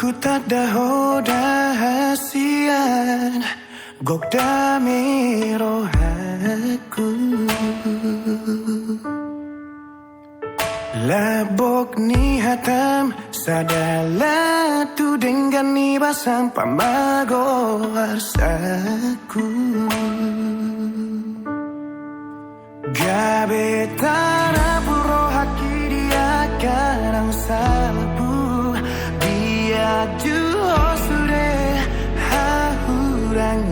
Ku tak daho dahasian gok dami rohaku labok ni hatam sadala tu dengan ni basang pamago arsaku gabetara puro haki dia karang salbu dia juho sure hahurang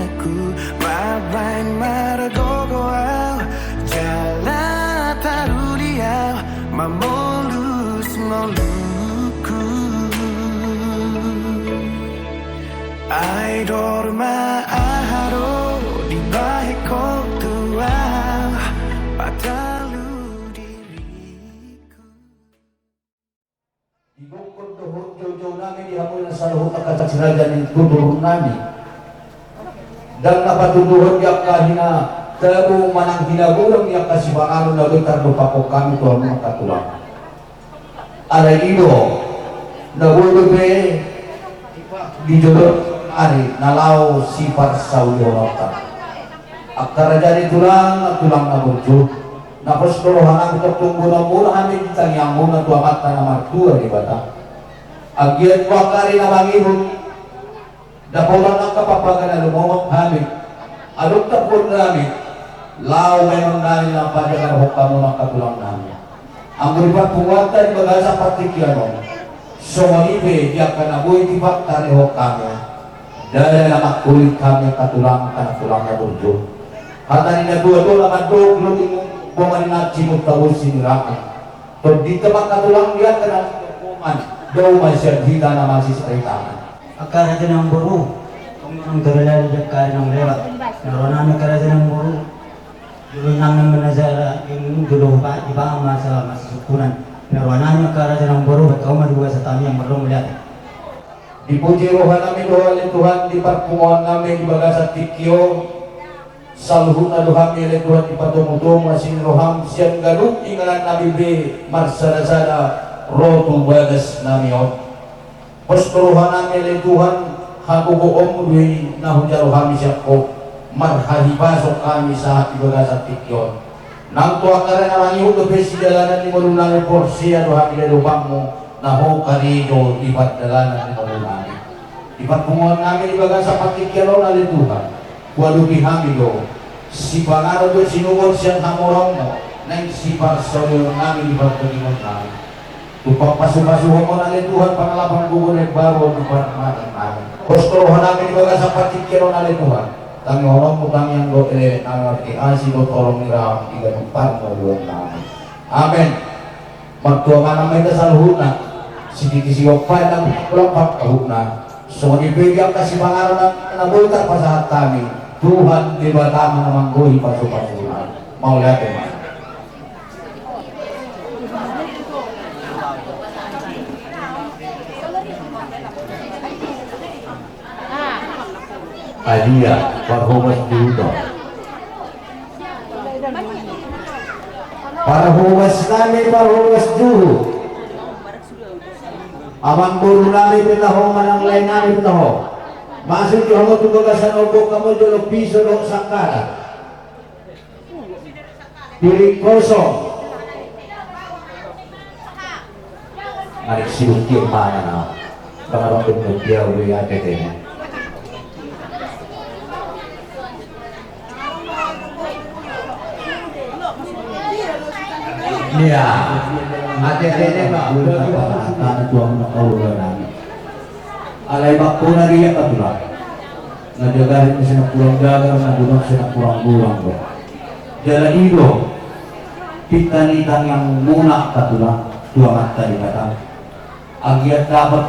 aku mabain margogo au jala taruliau mamolus moluku ai dorma aharo di bahiko tua patalu diriku Ibukod dohon jojo namin dihamon na sa luhut na kataksirajan ng tuduhon namin dan napatuduhon niya kahina tabu manang hinagulang niya kasibangano na lutar lupako kami tuhan mga katulang alay ilo nagulube di jodoh ari nalaw sifar sa ulihorota aktarajani tulang na burjo napos korohan ang tertunggu na muna amin kitang yang muna tuamat na martua di bata agiat wakari na mangibon dapulan ang kapapagan na lumawang amin adok tapon namin lao mayroon namin ang padagan hukamo ng katulang namin ang beripat puwatan bagasa partikyano so manibe diya ka na buhay tibak tari hukamo dahil namak kulit kami katulang kanatulang na burjo hatani na dua-dua naman doon luting bumangan na cimut tawul sinirakan to di tempat katulang dia kena hukuman daw masya kita na masih seritaan akar natin ang buru kung ang garala ng kaya ng lewat naroon namin karasa ng buru dulu nang naman na sa yung dulu pa iba ang masa masusukunan naroon namin karasa ng buru at kauman juga sa tami ang marunong melihat dipuji rohan namin doa oleh Tuhan di pertemuan namin di bagasa tikyo saluhun na doham oleh Tuhan di patung-utung masin roham siang galuk ingalan nabi be marsada-sada rotu bagas namion pos rohan namin oleh Tuhan hakuku omudwi nahuja roham siakko marhahi basok kami saat di bagasa tikyo nang tua karena mangihu ke besi jalanan di melunang porsi doham oleh lubangmu naho karido di dalanan di melunang di pertemuan kami di bagasa patikyo oleh Tuhan waduh hamido si bangaro do sinumon siyang hamorongmo nang si parsoyo namin di pagpagimon namin tupang pasu-pasuho mo na Tuhan pangalapang gugun ng baro di parmatan namin kostorohan namin di baga sa patikiro na Tuhan tangi horong mo tangi ang do nangarti asi do tolong nira di ganong parmo doon namin amen magtuwa ka naman kasaluhunan sidiki siwag pa ng pulang kahugna so ibigyan kasi bangaro na nabultar pa sa hat kami Tuhan di batama na mangguhi pasu-pasuhan mau lihat ya mas Adia Parhumas Judo Parhumas namin Parhumas Judo Amang buru namin pitaho manang lain namin pitaho masuk kamu tugasan obok kamu jolo piso dong sangkara piring kosong narik siluk yang mana na pangarong pagkakya uwi ate kaya iya ate kaya ba tanah tuang nakaulan namin alay bakuna riya katulang nadagarin mo siya na pulang-dagar nadunok siya na pulang-bulang ko dala ilo pitanitang yang muna katulang tuangat tali kata agiat dapat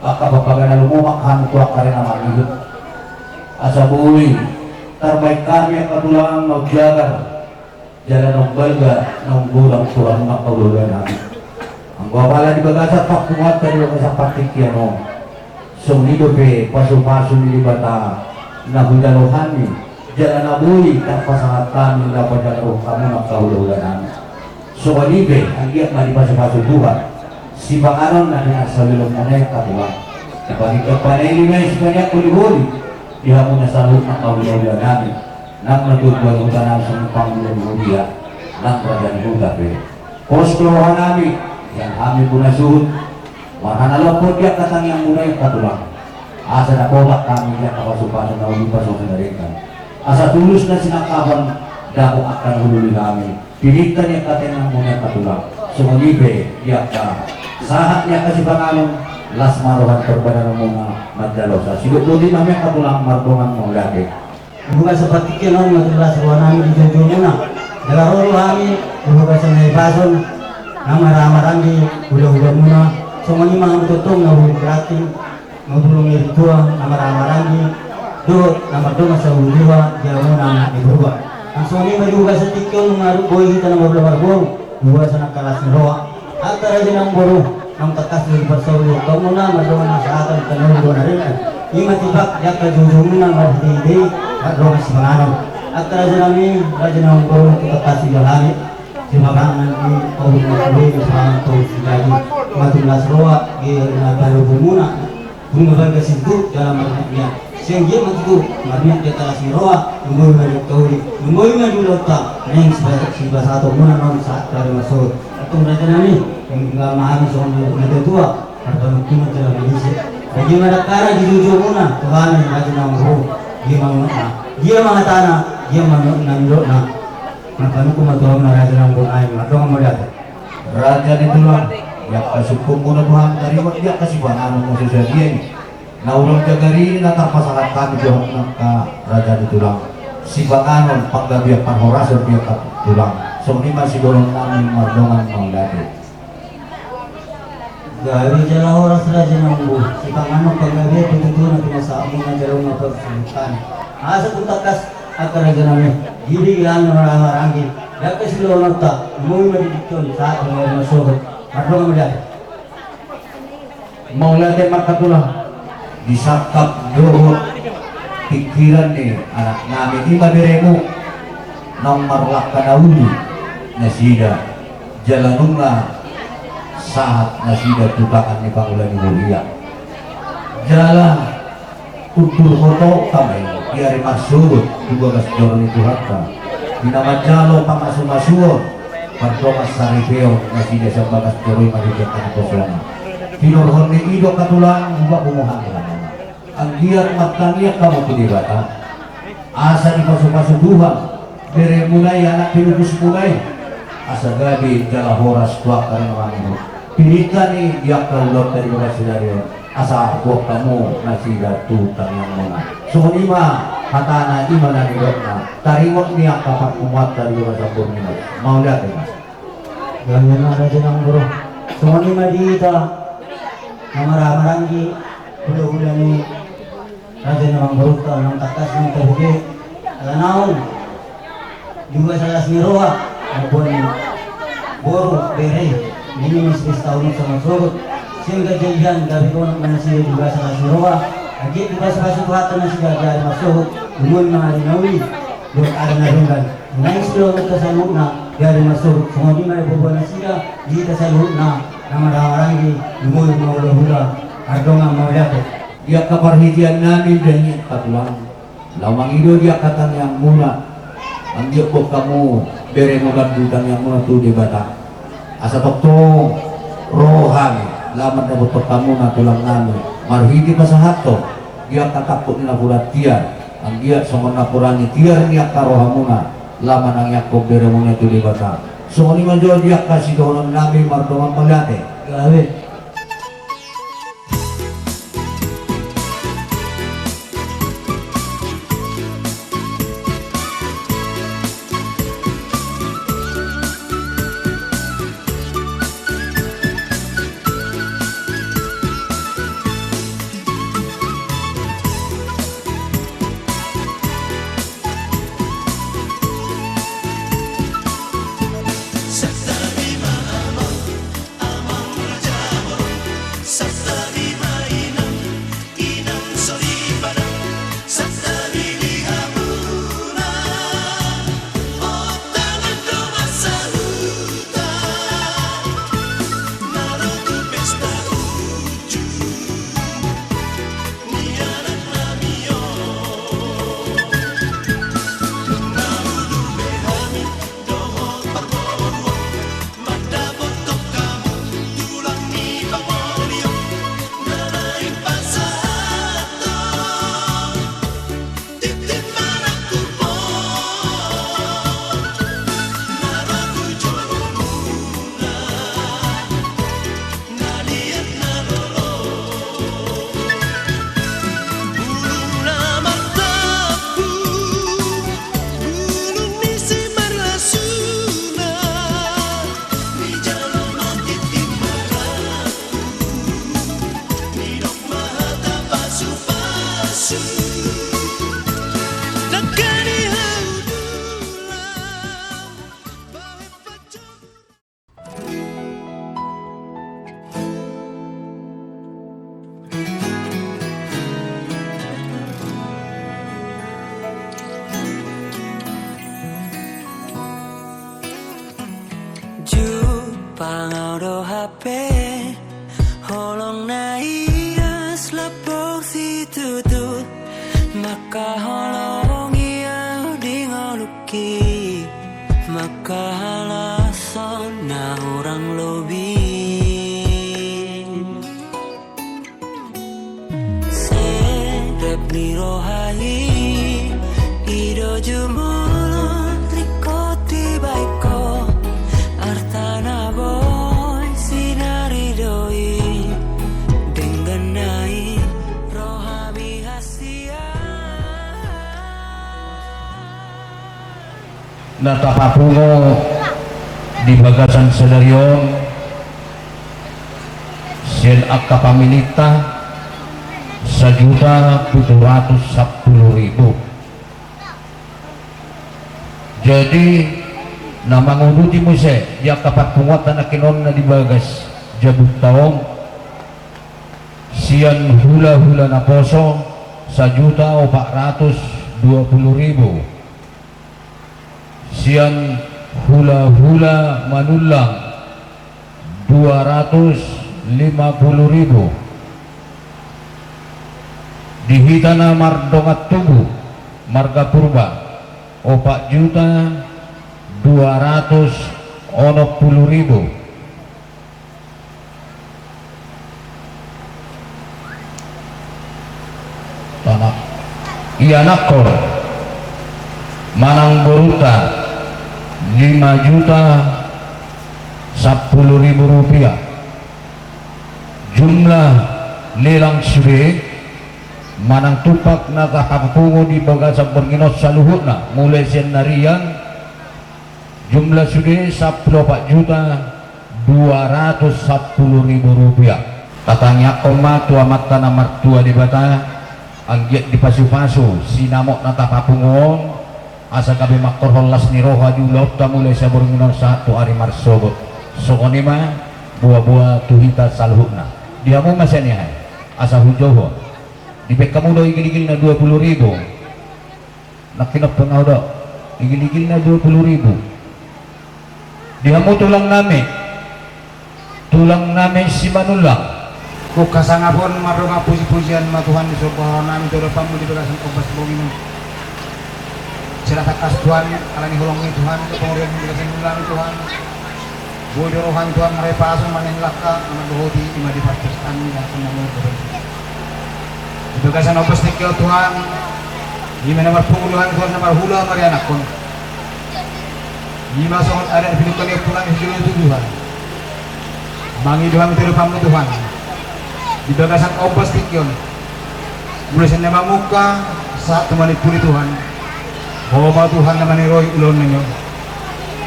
akapapaga na lumumakhan tuwa ka rin ang magigit asa buwi terbaik kami ang katulang magjagar dala ng balga ng bulang tuang makaulogan namin ang wapala di bagasa pakungat tayo sa patikyan sumlido pe pasu-pasu di bata na hudalohani jalan abuli tanpa sangat kami dapat dalam kamu nak kaulogan so kalibe ang iyak mali pasu-pasu Tuhan si Bangaron na nasa lulong na yung katulang. Kapag ikapanay nila yung kanya kuli-huli, diha mo na sa loob ng kawila namin, nang natutwalutan namin sa mga Pangulong-Huliya, ng Rajan-Huda. Posturohan namin, yan amin po na suhod, mahanalaw po diya katangyang muna yung katulang. Asa na po ba kami diya kapasupasan na ulipas o kanarikan. Asa tulus na sinakaban, dako akan hululi namin. Pinigtan niya katangyang muna yung katulang. Sumunibe, diya ka. Sahat niya kasi pangalong, las maruhan perbada ng mga magdalosa. Siguro din namin katulang mardungan mo lagi. Bukan seperti kena matulah sebuah nami di jujur muna. Dalam roh kami, bukan senai bason, nama ramaran di udah muna. Semuanya mah betul na berarti ngobulung tua nama ramaran di do nama do masa uliwa jauh nama ibuwa. Langsung ini bagi bukan setikyo mengaruh boy kita nama belamar bor, bukan sana kelas roh. Antara jenang boru, nang tekas di persaulu. Kamu nama do masyarakat kenal do narikan. Ima tibak yak jujur muna marhidi. Doa si Bangaron. Antara jenami raja nang boru kita kasih jalani. Cuma bangan di kau di sama kau sejadi. Matulah roa di baru bumuna. Bunga bagi situ dalam marhidnya. Sehingga matu marhid kita kasih roa. Umur marhid kau di. Umur marhid lota. Neng sebelah satu muna non saat dari masuk. Itu raja nami yang enggak mahal soalnya ada tua. Ada mungkin dalam Indonesia. Bagaimana cara dijujur muna Tuhan yang raja nang boru. Dia mga tanah, dia manunod na magkano ko matuwag na raja ng bunay, matawag mo dati. Raja nito lang, yak kasupong mo na Tuhan, tariwag diya kasi Bangaron mo sa diya. Naulong kagari na tapasakat kami doon ng raja nito lang. Si Bangaron, paggabi at panghorasan diya katulang. So, hindi man siguro namin mardungan mga dati. Gabi jala oras raja ng buhay. Si Panganong paggabi, pituto na pinasamo na jalaw na pagsulitan. Asa kung takas at raja namin, hindi ilan na marangin. Daka sila nagta, umuwi madidikyon sa ating mga masugot. Matulungan mo dyan. Maula tayo magkatulang, disakap doon, pikiran ni anak namin, di madiremo, nang marlak ka na uli, na sida, jalanong na, sahat na sida tutakan ni Pangulan Huliya. Jalan utul koto kamay diari masurut dua gas joran itu hatta dinamajalo pangasu-masuon pagdomas saripeo na sida sa bagas joroy mahijakan ko selama pinurhon ni ido katulang buka bumuhan ang giat mataniak kamu kudibata asa di pasu-pasuduhan dari mulai anak pinubus mulai asa gabi jala horas tua karena wangi pilihkan nih dia kalau dari Brasilia asa buat kamu nasi datu tangan mana suhu lima hatana ima nani dokna tarimot niya kapan umat dari bahasa Borneo mau lihat ya Ganyan na raja ng boru. Sumo ni madita namaramaranggi hula-hula ni raja ng boru ta ng takas ng tabugi alanaon juga salas ni roa maupun boru bere ini misbis tahun sama surut sehingga jadian dari kono manasih juga salah siroa lagi juga salah situatan na siya dari masuk umur na rinawi buat ada na ringan nangis bilo kasalud na dari masuk semua di mana bubuan na siya di kasalud na namaramaranggi umur maula-hula adongang maulate dia kaparhitian namin dan katulang lamang ido dia katang yang muna ang dia po kamu bere mo gandutan yang muna tu di bata asa tokto rohani laman na buto kamu na tulang namin marhiti pa sa hato dia katakot nila bulat tiyan ang dia sa mga kurani tiyan niya karoha muna laman ang yakob bere muna ito di bata so ni man dia kasi doon namin mardomang palate gawe pe holong na ias lapok si tutut maka holong iya di ngoluki maka halason na orang lobi sedep ni rohai ido jumulun likoti baiko artana boy sinari doi dengan nai rohabi hasia natapapungo di bagasan Selerion sen akapamilita 1.710.000. Jadi nama nguduti mo siya ya kapat pungutan na kinon na di bagas jabut taong siyan hula-hula na poso 1.420.000. Siyan hula-hula manulang 250.000. Dihita na mardongat tubuh marga purba 4.260.000. Tanah Ianakor Manang Boruta 5.10.000 rupiah. Jumlah lelang suri Manang tupak nakakampungo di bagasan Bornginos sa luhut na mulai siyan nariyan jumlah sudi 14.210.000 rupiah. Tatangyak koma tua mata na martua di bata anggiat di pasu-pasu sinamok nakakampungon asa kabe makor holas ni roha di ulot ta mulai sa Bornginos sa tu ari marsobot sokonima buah-buah tuhita sa luhut na diamu masya nihay asa hujoho di pek kamu do igil-igil na 20.000 nakinap pengaw do igil-igil na 20.000 dihamu tulang nami si manulang kukasangapon marunga puji-pujian matuhan di surga nami turut pamu di bagasan kompas bumi sila takas Tuhan alani hulungi Tuhan kepengurian bagasan ulang Tuhan boy rohan Tuhan merepaso manen laka amaduhoti ima di partistan dan semuanya bagasan obas nikyo Tuhan lima nomor puluhan Tuhan nomor hula marianak pun lima soal ada pindukan yang pulang hijau itu Tuhan mangi Tuhan itu pamu Tuhan di bagasan obas nikyo mulai senema muka saat temani puli Tuhan bahwa Tuhan namani roy ulon ninyo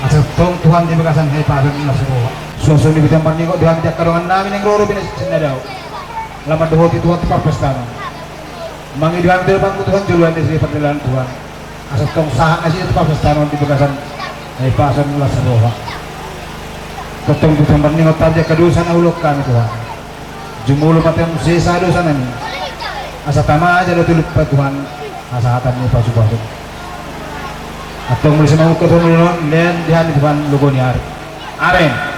asal tong Tuhan di bagasan hai pasang ilah semua susun di bidang paniko Tuhan tiap kadongan namin yang roro binas senadau lama dohoti Tuhan tepat pestana mangi diambil bangku Tuhan juluan di sini perjalanan Tuhan asal tong sahak nasi itu pas tanon di bagasan hai pasan ulah seroha ketong Tuhan berningot aja kedusan aulukan Tuhan jumulu matem sisa dosa nani asal tama aja lo lupa Tuhan asal hatanmu pasu-pasu atau mulai semau ke Tuhan dan dihan Tuhan logo ni hari amen.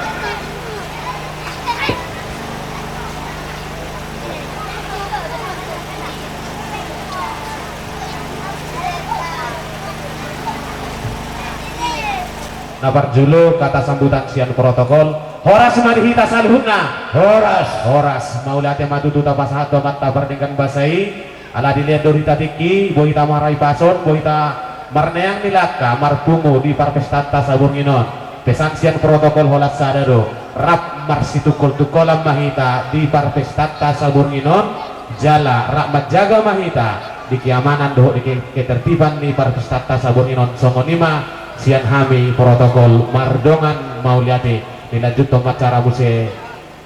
Napar julu kata sambutan sian protokol horas marihita salhuna horas maulate matutu tapas hato mata berdengkan basai ala dilihat dorita tiki boita marai pason boita marneang nilaka marpungu di parpestanta sabunginon pesan sian protokol holas sadado rap marsitukul tukolam mahita di parpestanta sabunginon jala rak jaga mahita di kiamanan doh di ketertiban di parpestanta sabunginon songonima sian hami protokol mardongan mauliati dilanjut tong acara muse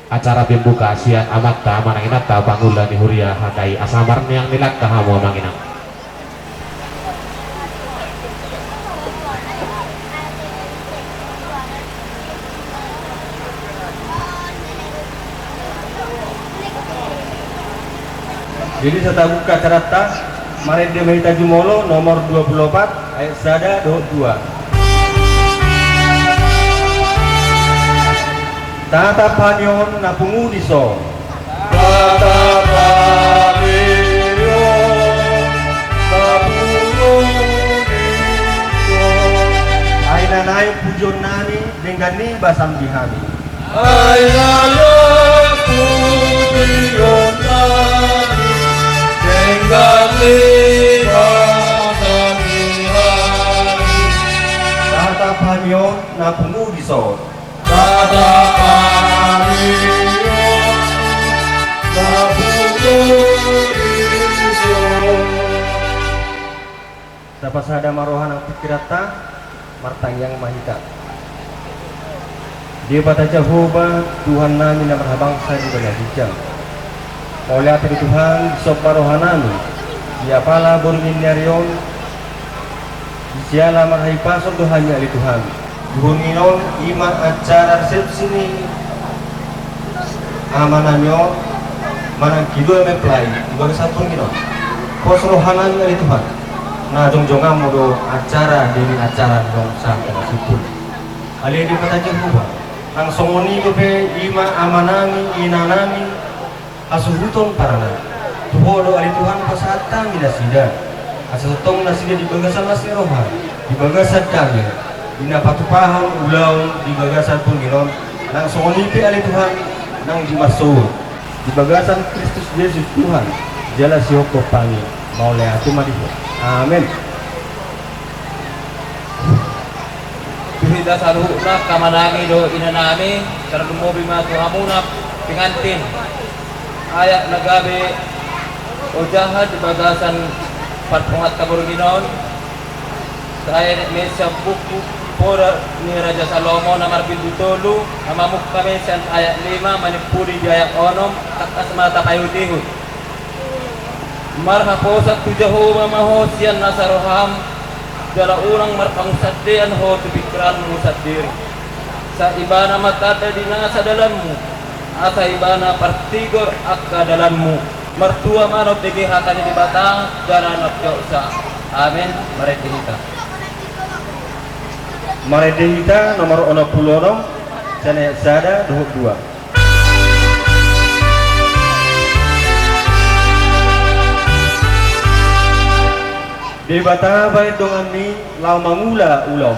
acara pembuka sian amatta mananginata pangulan di huria hakai asamar yang nilak kahamu amanginang Jadi saya buka carata Marin de Mahita Jumolo nomor 24 ayat sada 22. Tatapanyon na pungudiso. Ay nanay pujon nani dengan ni basam dihami. Ay nalo pujion nami dengan lima samihari. Tatapanyon na pungudiso. Dapat sada marohan ang pikirata martang yang mahita. Dia bata Jehovah Tuhan nami na marhabangsa di bala bijang. Oleh atri Tuhan sob marohan nami. Dia pala borninaryon. Siala marhaipasok Tuhan ya ali Tuhan. Gunginon ima acara resepsi ni amananyo manang kidul meplay ibaga satu ginon kos rohanan dari Tuhan na jongjongam modo acara dini acara dong sa kasipul ali di kata Jehovah ang songoni be ima amanami inanami asuhuton parana tuhodo ali Tuhan pasata minasida asatong nasida di bagasan nasi rohan di bagasan daging ina patupahan ulaw di bagasan pun ginon nang songonipi ali Tuhan nang dimasuk di bagasan Kristus Yesus Tuhan jala sioko pangi maule atu madipo amin. Tuhida saluhna kamanangi do inanami sareng mobi matu hamuna pingantin ayak nagabe ojaha di bagasan patpungat kaburginon saya mesya buku pora ni Raja Salomo namar pintu tolu amamuk kami sen ayat 5 manipuri di ayat 6 takas mata kayu tihut marha posat tu Jehovah mahosian nasaroham jala urang marpang sadian ho tu pikiran musadir sa ibana matata dinasa dalammu asa ibana partigor akka dalammu mertua manot digi hatani di batang jala nafjosa amin. Mari kita Maredehita nomor 66 Sana Sada 22. Debata baik dengan ni lau mangula ulau.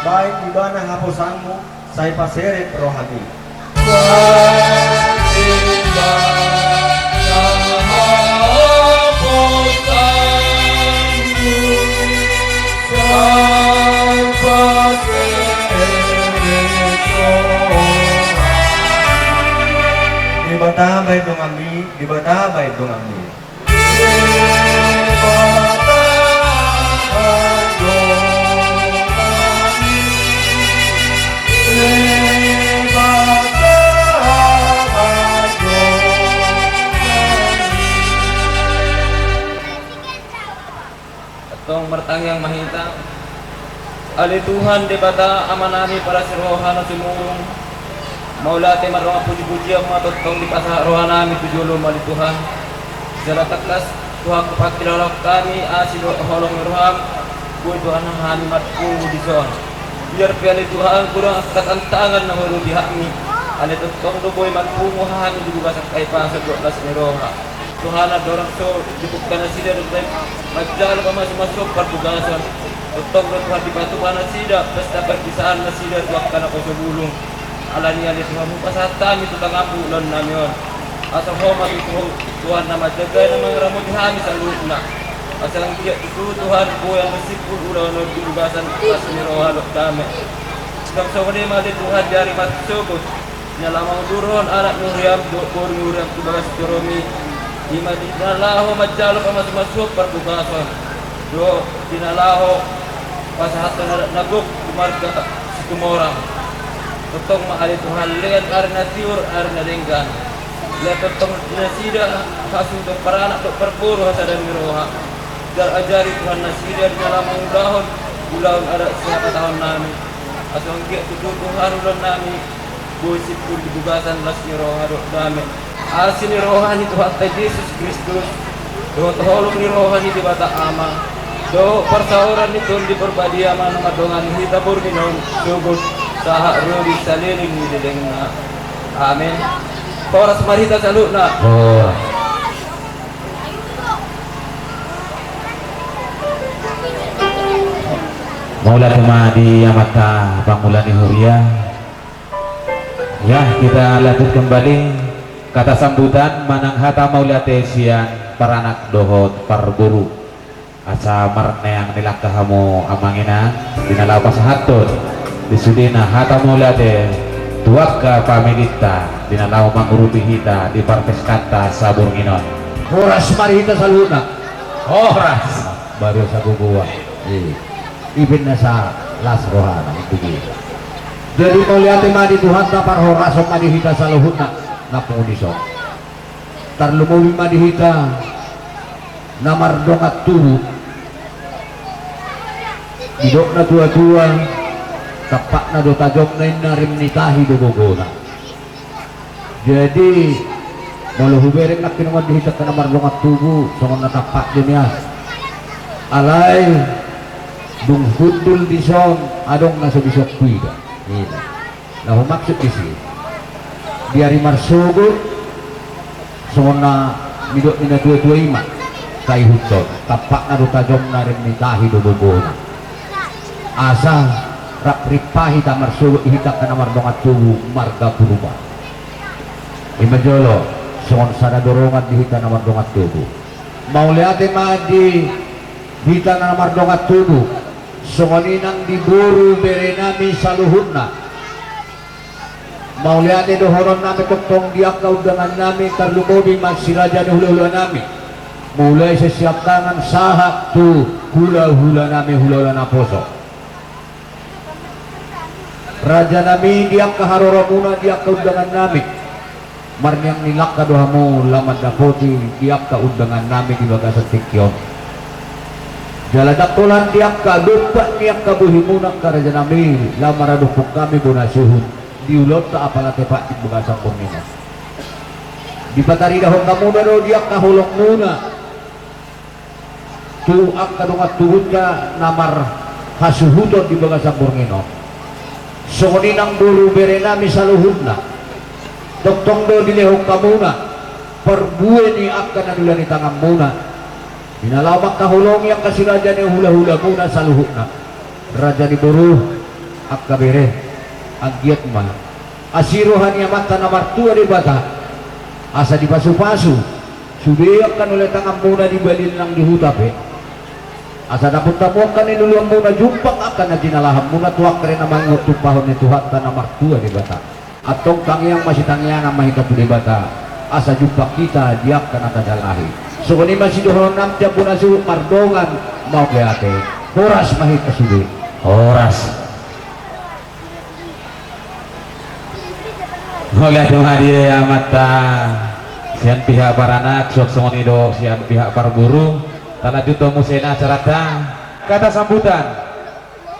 Baik di mana hapusanmu, saya paseret rohani. Dibata baik dong kami, dibata baik dong kami. Tong mertang yang mahita ali Tuhan debata amanami para sirohana sumurung maulate marong puji-puji ang mga totong di pasah rohanami tujulom ali Tuhan jala taklas Tuhan kapakilala kami asilo holong roham buhay Tuhan ang hami matpungo di son biar piali Tuhan kurang katantangan na hulu di hami ali totong duboy matpungo hami di bukasak kay pasag 12 ni roha Tuhan at dorang so dibukkan na sila doon magdalo ka masuk pertugasan tutong Tuhan di batu na sila basta perpisaan na sila tuwak ka na ko sa bulong alanian ni Tuhan pasatan itu tang ambulan namin asal hormat itu Tuhan na madagay na mga ramon di hami sa luna asal ang itu Tuhan po yang masipul ulaw na dibugasan pas ni rohalok dami sebab sa kanima di Tuhan dari matsukot nalamang duron anak nuriam doon nuriam tubagas turomi Ima dinalaho majalo ka masuk pertugasan do dinalaho pasahato na naguk kumarga si tumorang totong maali Tuhan lian arna tiur arna denggan lian totong nasida hasil do paranak do perpuru hasadan miroha dar ajari Tuhan nasida dinalamang ulahon ada siapa tahun namin Asonggi tutuhan ulan nami busit pun dibugasan las ni roha nami asin ni rohani Tuhan Yesus Kristus do tolong ni rohani di bata ama do persauran itu di perbadiaman madongan hita burginon sugod saha rodi saliling ni dedengna amin Horas marita saluna Maula di amata Pangulani Huria. Ya, kita lanjut kembali kata sambutan manang hata maulate sian paranak dohot parburu asa marneang nilak kahamu amanginan dinalaw pasahatod disudina hata maulate tuwag pamilita dinalaw mangurubi hita di partes kata sabur nginon Horas marita sa luna. oras baru sa guguwa Ibin na sa Las Rohana. Jadi melihat madi Tuhan na parhorasok madihita sa luhut na pungudisok. Tarlumuli madihita na mardong at tubo. Idok na dua-dua tapak na do tajok na inarimnitahi duguguna. Jadi maluhubereng na kinungan dihita ka na mardong at tubo songon na tapak din niya. Alay dung hudul di son adong nasa bisok kuida nah maksud isi biari marsugo songon na midok nina tua ima kay hutot tapak na rutajom na rin nitahi dubugona asa rapripahi ta marsugo ihitak ka na mardongat tubu marga puruba imajolo songon sana dorongan dihita na mardongat tubu mauliate madi hita na mardongat tubu songoninang diburu berenami saluhutna mauliane dohoron nami kektong diak kaudangan nami tarlumobi magsiraja hula-hula nami mulai sesiap tangan sahak tu hula-hula nami hula-hula na poso raja nami diak kaharoramuna diak kaudangan nami marnyang nilak kadohamu lamad dapoti diak kaudangan nami di bagasan tikyon jaladak tulan tiap kadupat tiap kabuhimunak karaja nami lamaradupuk kami bunasuhun diulot ta apala tepak dibuka sampung nina di patari dahon kamu daro diak kahulong muna tuak kadungat tuhun ka namar hasuhuton di buka sampung nina songoninang dulu berenami saluhunna doktong do dilehong kamuna perbuwe ni akan adulani tangan muna binalawak kahulong yang kasih raja ni hula-hula muna sa luhut na raja ni buruh akabere agyat ma asiruhan niya mata na martua di bata asa di pasu-pasu sudiyak kan ulit tangan muna di balil ng dihutape asa naputamuak kan niluluang muna jumpang akan na dinalaham muna tuwak rin na mangot tupahon ni Tuhan ta na martua di bata atong tangyang masih tangyang ang mahikatu di bata asa jumpak kita diak kan atadalahi so kani masih dohon nam tiap bunasu mardongan mau keate horas mahit kasudi oras oleh dong hadiah mata sian pihak paranak sok songonido sian pihak parburu tanah juto musena carata kata sambutan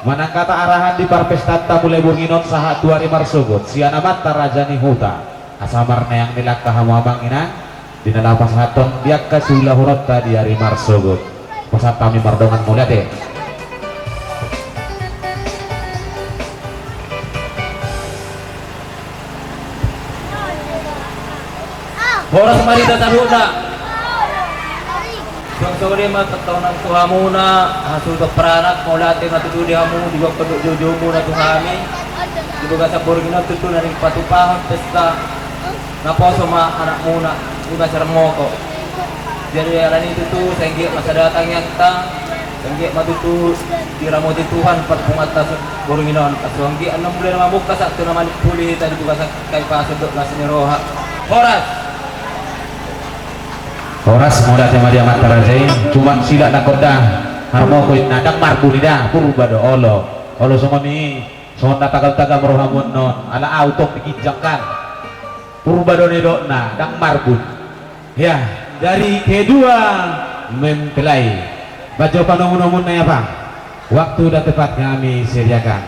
manang kata arahan di parpestata mulai bunginon sahat 2 marsugot sian amat tarajani huta asamarna yang nilak kahamu abang ina dinala pasaton biak kasula hurot tadi hari marsogot pasat kami mardongan mulia deh Horas marita saluna Sore matatawanan tuhamuna hasul peranak maulate matutudi hamu di bawah penduk jojomu na tuhami di bawah sa borgina tutu na ring patupahon pesta naposo ma anak muna di basar moko jadi alan itu tuh senggi masa datang yang ta senggi matutu diramoti Tuhan perpungata borginon kasonggi 6 bulan mabuka satu nama pulih tadi buka kay pasudok lasni roha horas muda tema dia matarajai cuma sila nakoda harmo ko nadang marbu nida purbado olo songoni songon tagal-tagal merohamun non ala auto dikijakan purbado nedo na dang marbun ya dari kedua mempelai baju panomun-nomun na apa waktu dan tepat kami sediakan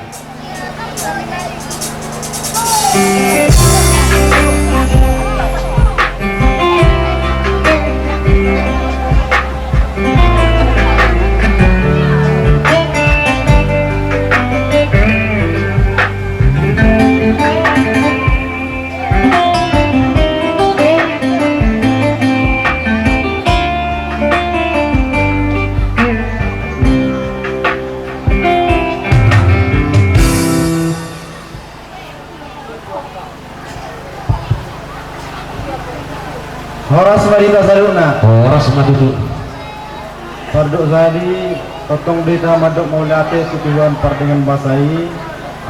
Horas Marita Saluna Horas matutu. Parduk Zadi Totong Dita Madok Maulate Sutuan Pardengan Basai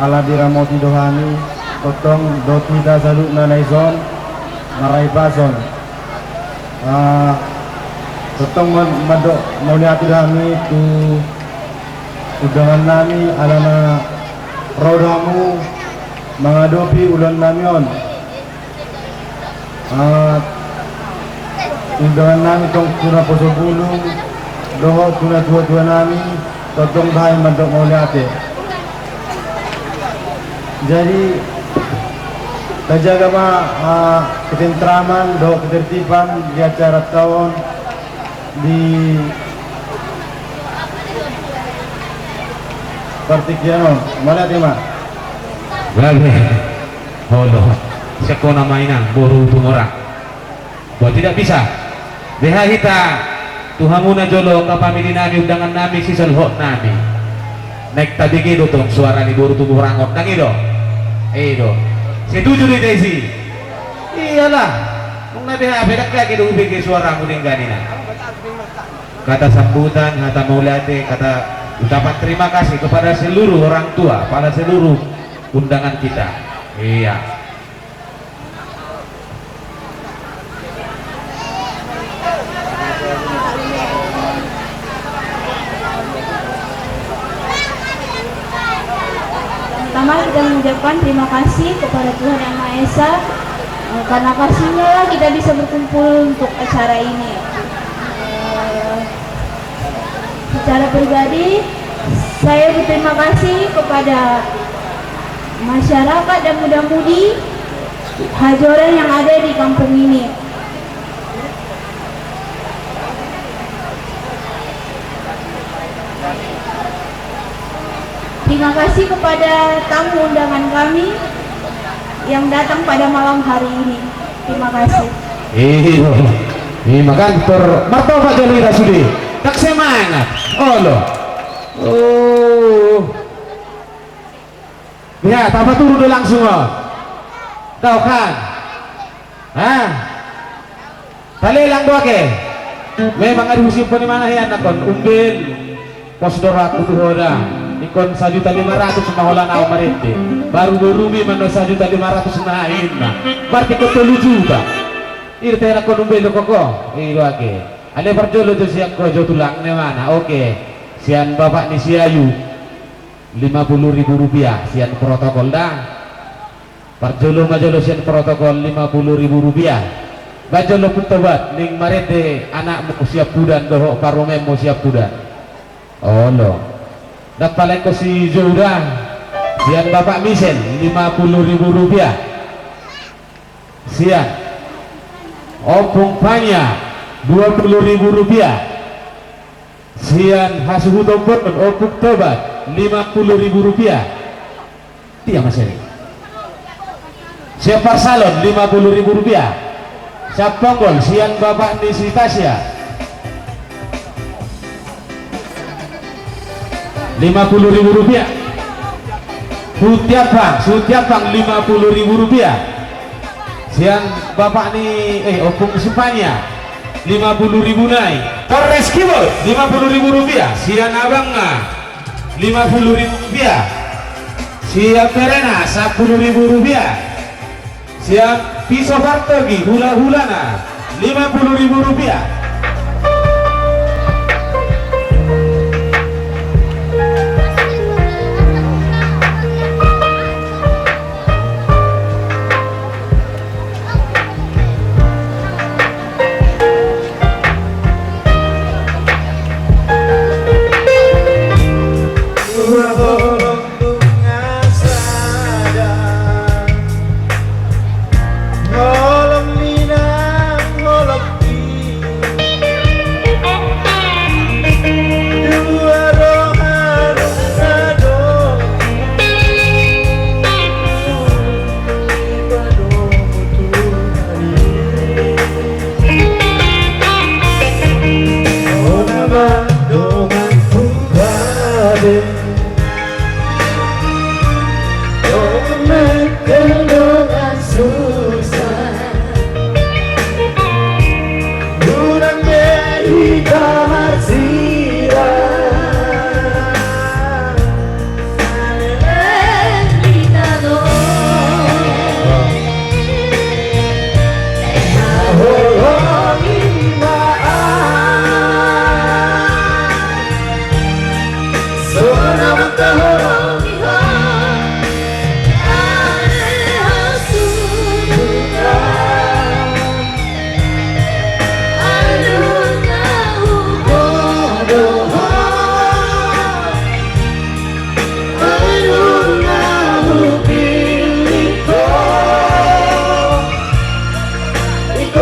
Ala Diramoti Dohani Totong Dotida Saluna Naizon Marai Bason Totong Madok Maulate Dohani Tu Udangan nami alana Rodamu Mengadopi ulan namion undangan nami tong tuna poso bulung doho tuna dua nami totong bahai mandok mauliate. Jadi terjaga ketentraman doho ketertiban di acara tahun di Partikiano mauliate mah Bagus. Holo. Sekona mainan boru orang. Buat tidak bisa. Beha kita tuhamuna jolo kapamili nami undangan nami sisal hot nami. Naik tadi gitu tong suara ni boru tubuh rangot nang ido. Do. Setuju di Desi. Iyalah. Nung na beha bedak lagi do ubege suara mo dingganina. Kata sambutan, kata maulate, kata ucapan terima kasih kepada seluruh orang tua, pada seluruh undangan kita. Iya. Pertama kita mengucapkan terima kasih kepada Tuhan Yang Maha Esa, karena kasihnya lah kita bisa berkumpul untuk acara ini. Secara pribadi saya berterima kasih kepada masyarakat dan muda-mudi Hajoran yang ada di kampung ini. Terima kasih kepada tamu undangan kami yang datang pada malam hari ini. Terima kasih. Ini makan martabak jali rasudi. Tak semangat. Oh lo. Oh. Ya, tanpa turun dulu langsung oh. Tahu kan? Hah? Talelang doa ke? Memang ada musim di mana ya nakon umbil posdora kutuhoda. Ikon 1.500.000 maholan au marete baru dorumi mano 1.500.000 na berarti ko 3 juta irte kon umbelo koko ilo ake ale parjolo to siak ko jo tulang ne mana oke sian bapak ni siayu 50.000 rupiah sian protokol dah parjolo majolo sian protokol 50.000 rupiah bajolo putobat ning marete anak mo siap budan doho paromem mo siap budan oh lo dapat ko si Jodan sian bapak Misen 50.000 rupiah sian opung panya 20.000 rupiah sian hasuhu tompon opung tobat 50.000 rupiah tia mas ini siap parsalon 50.000 rupiah siap ponggol sian bapak Nisi Tasya 50.000 rupiah. Sutiapang 50.000 rupiah. Sian bapak ni opung simpanya 50.000 naik. Torres Kibol 50.000 rupiah. Sian abangna 50.000 rupiah. Sian Perena 10.000 rupiah. Sian Piso Bartogi hula-hulana 50.000 rupiah.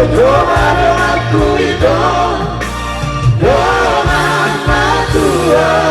doa doaku itu doa Tuhan.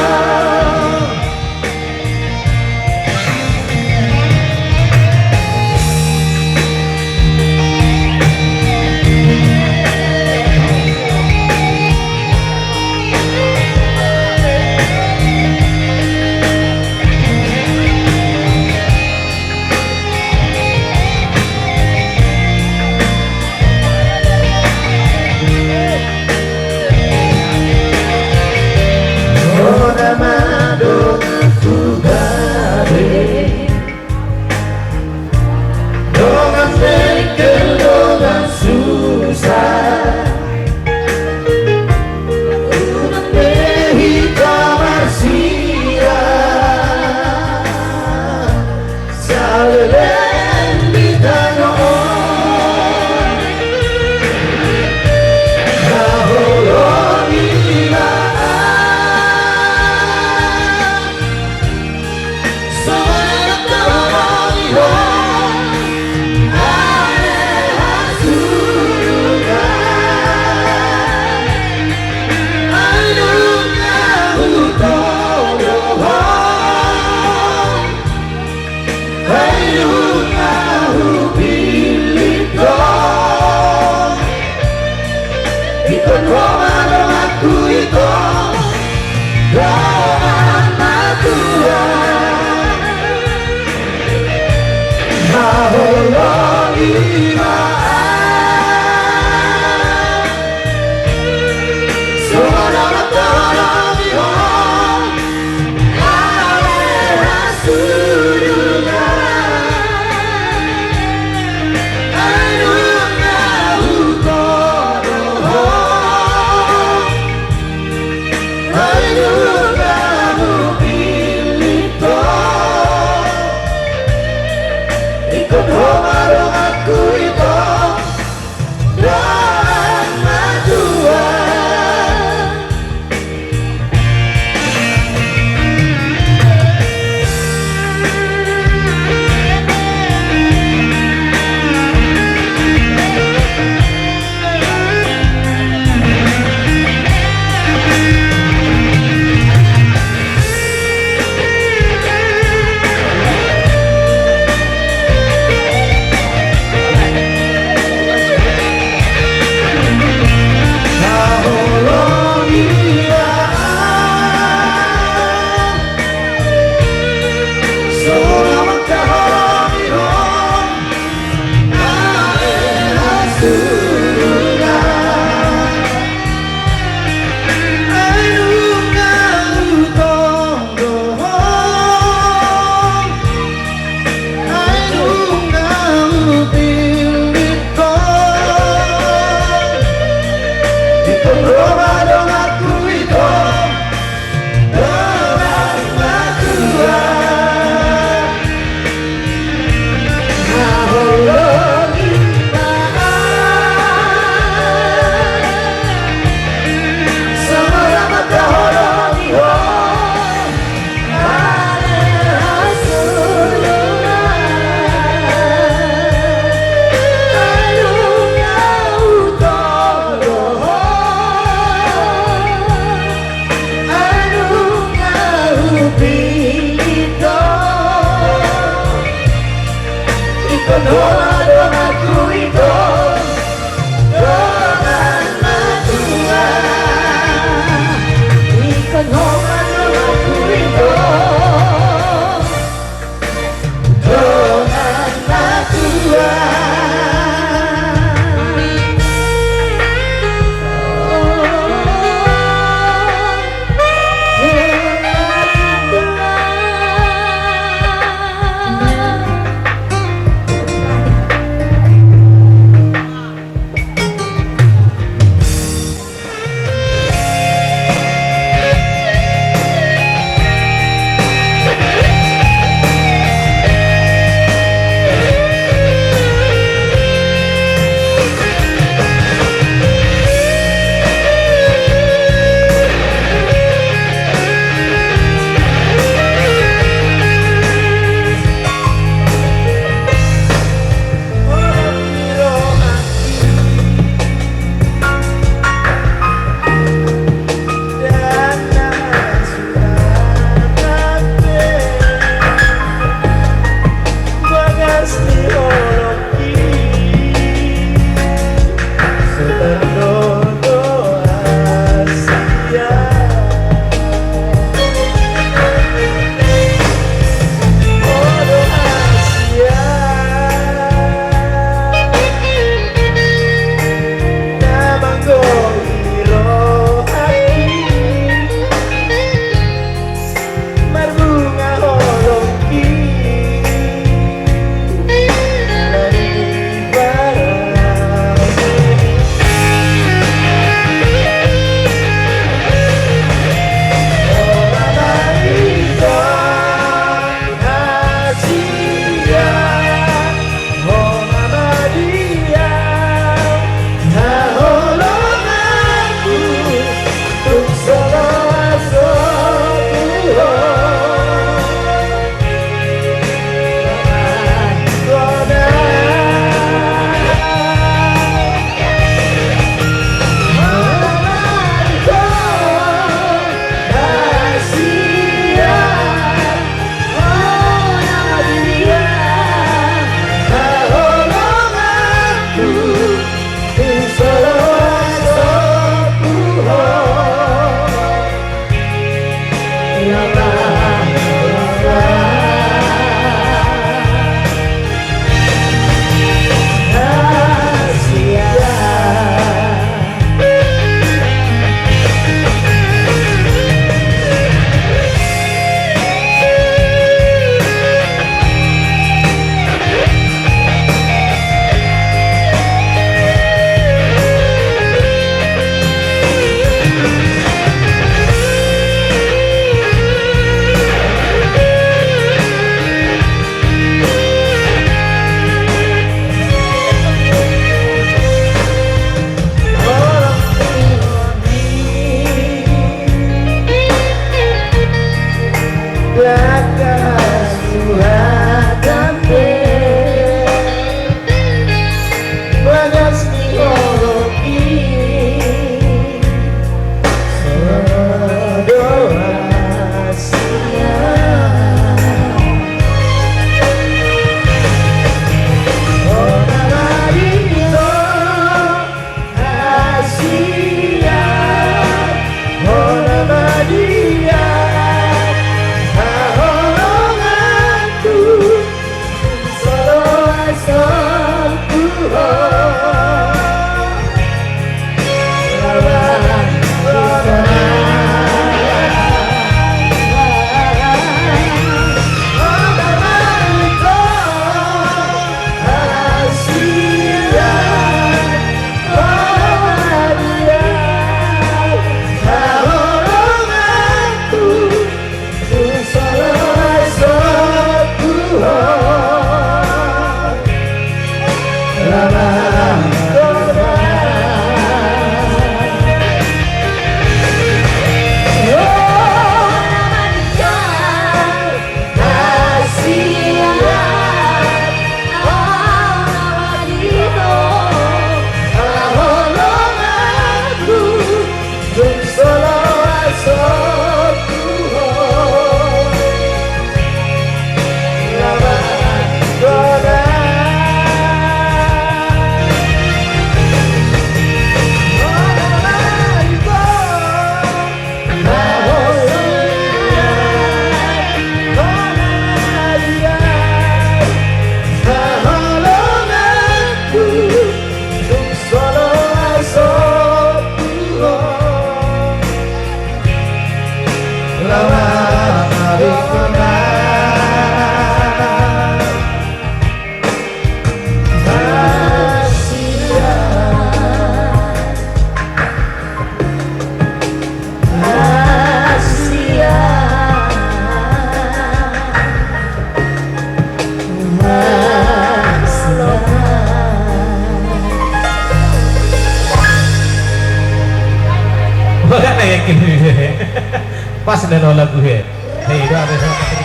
pas lelo lagu he. Hei, doa bersama.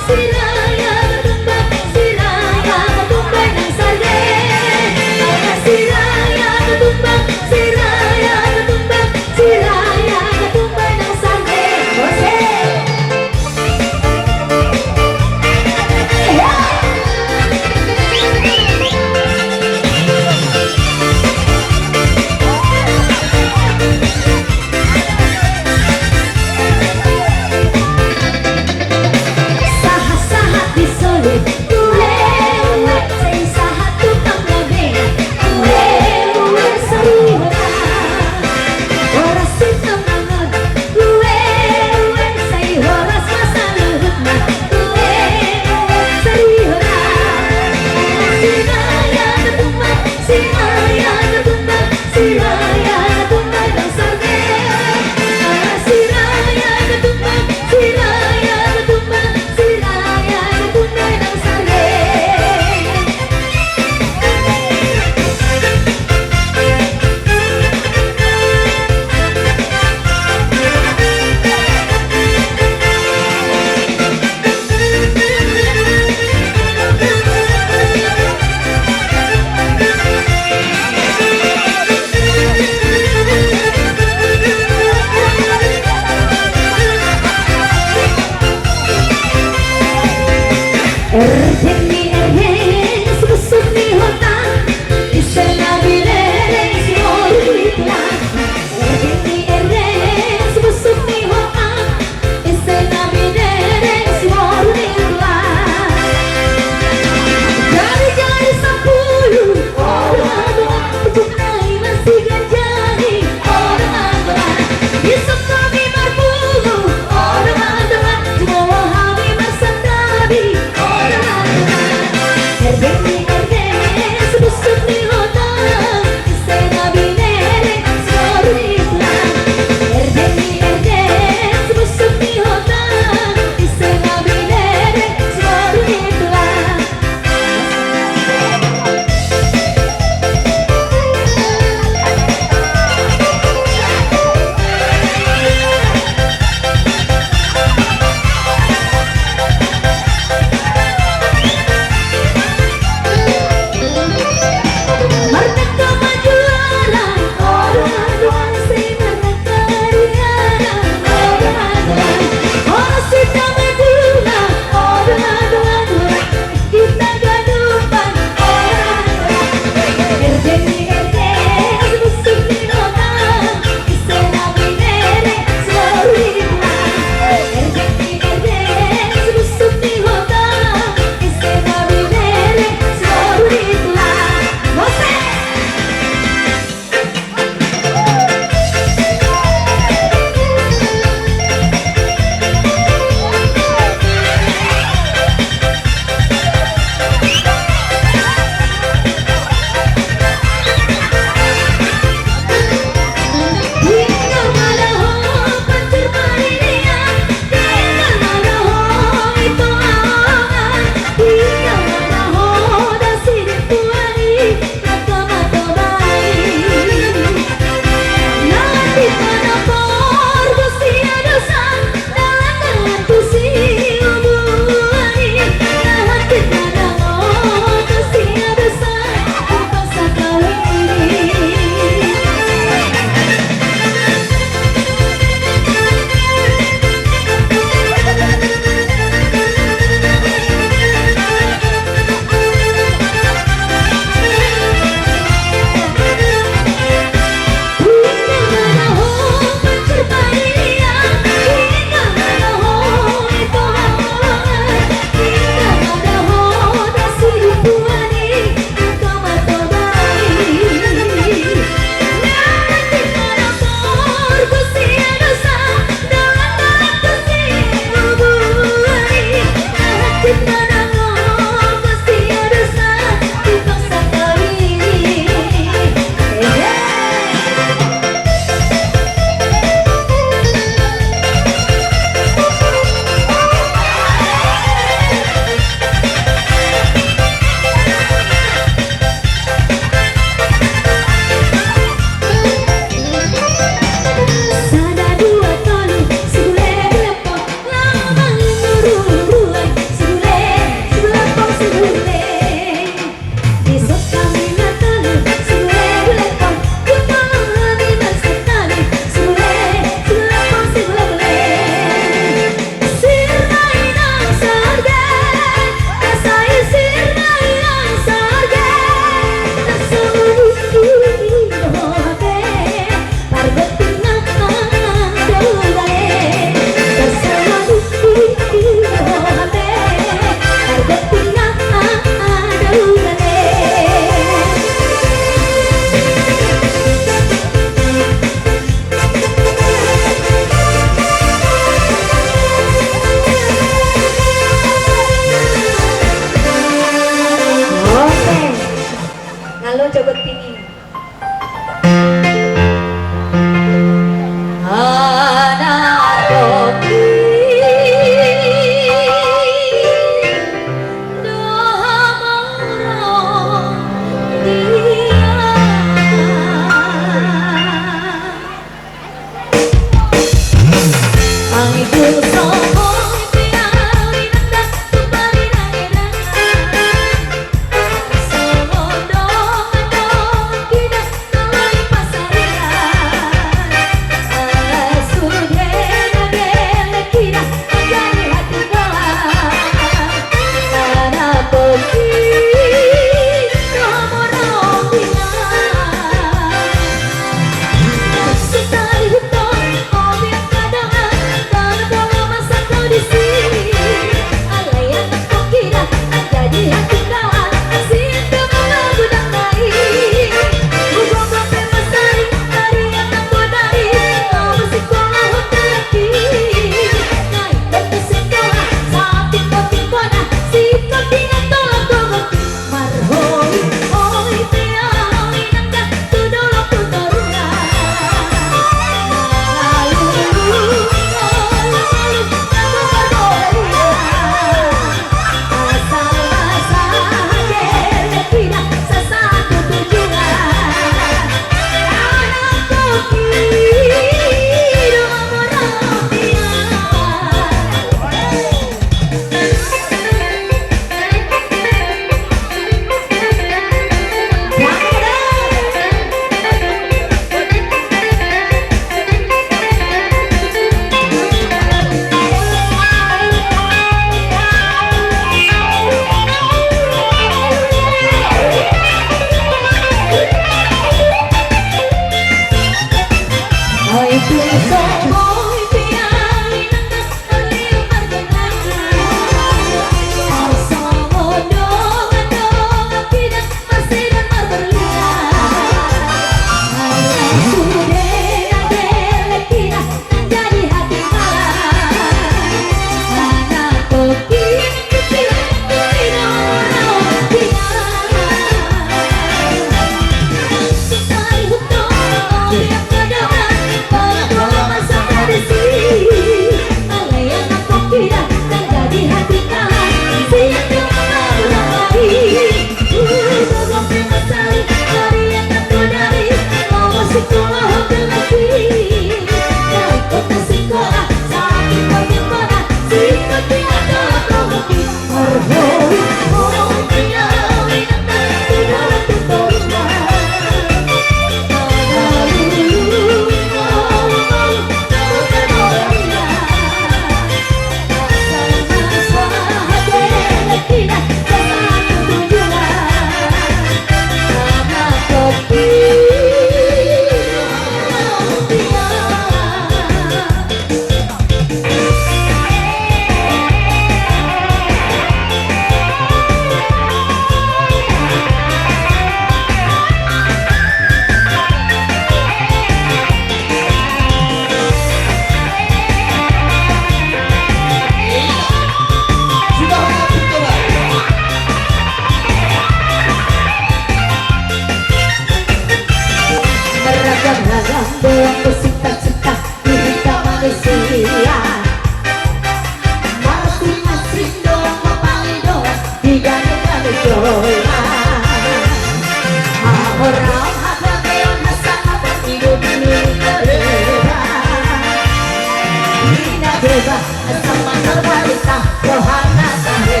sama terbalita Rohana sahe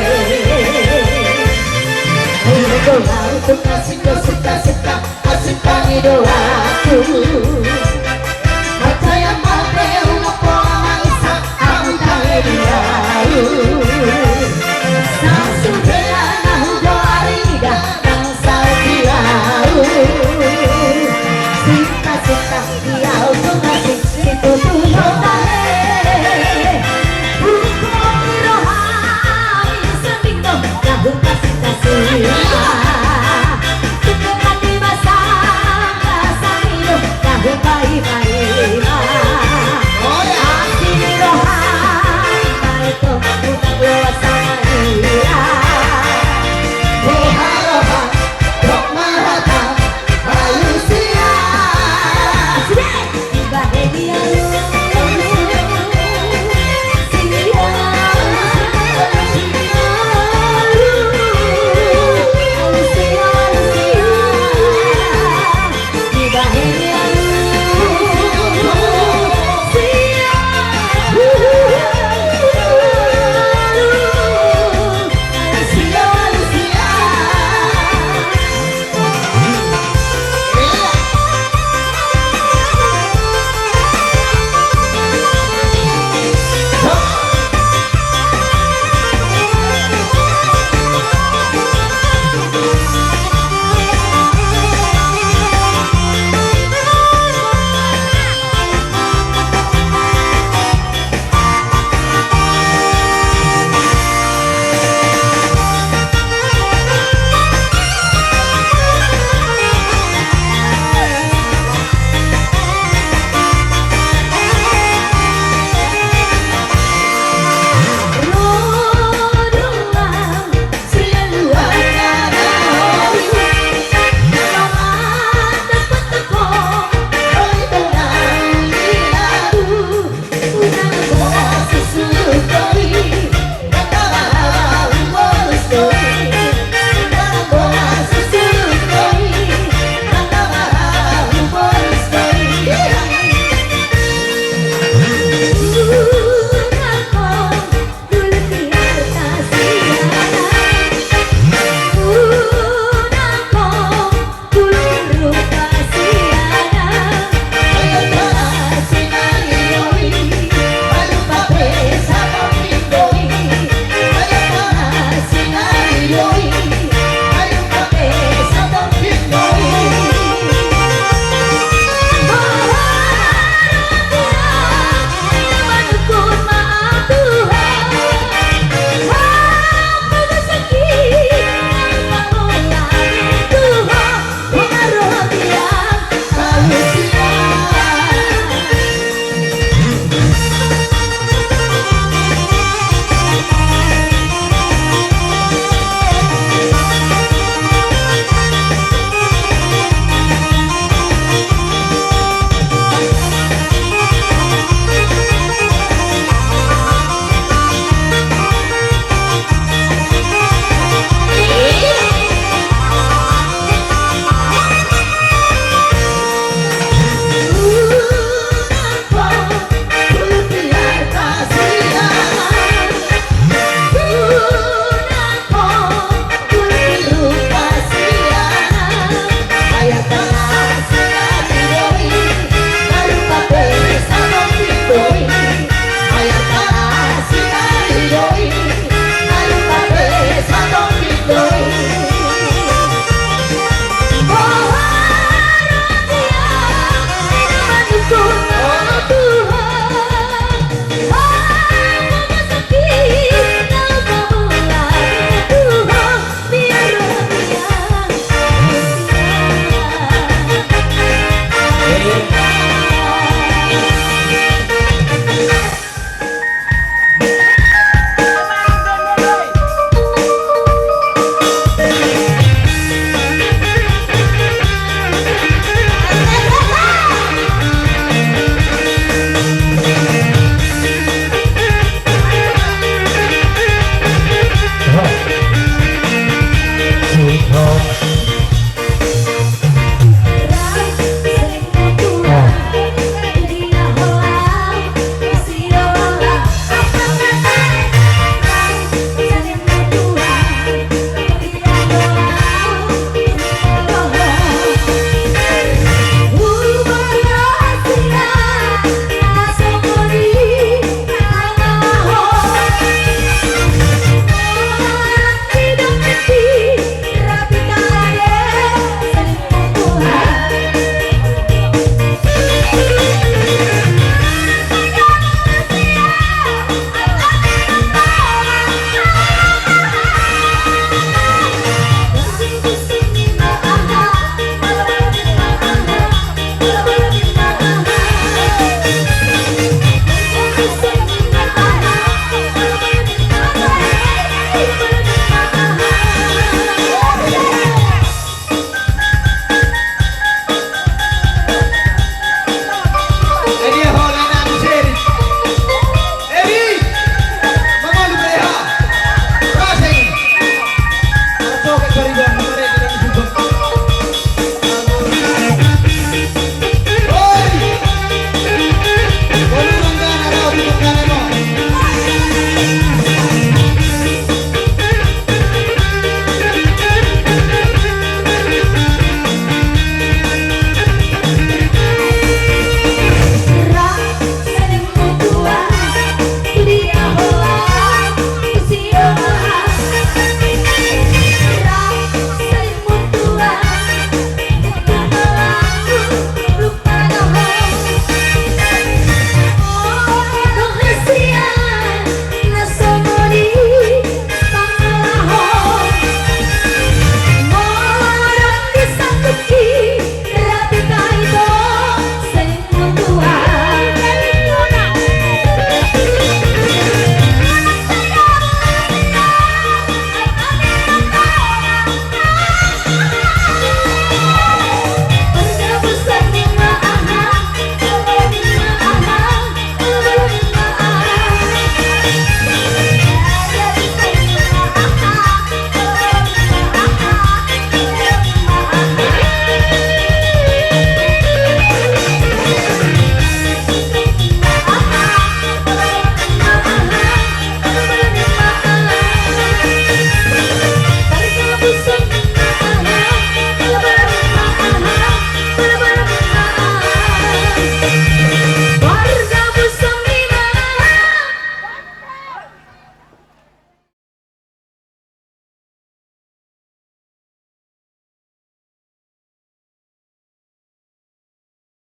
doa untuk kasih suka-suka kasih kami doaku percaya pada Allah Maha Esa kamu tak dia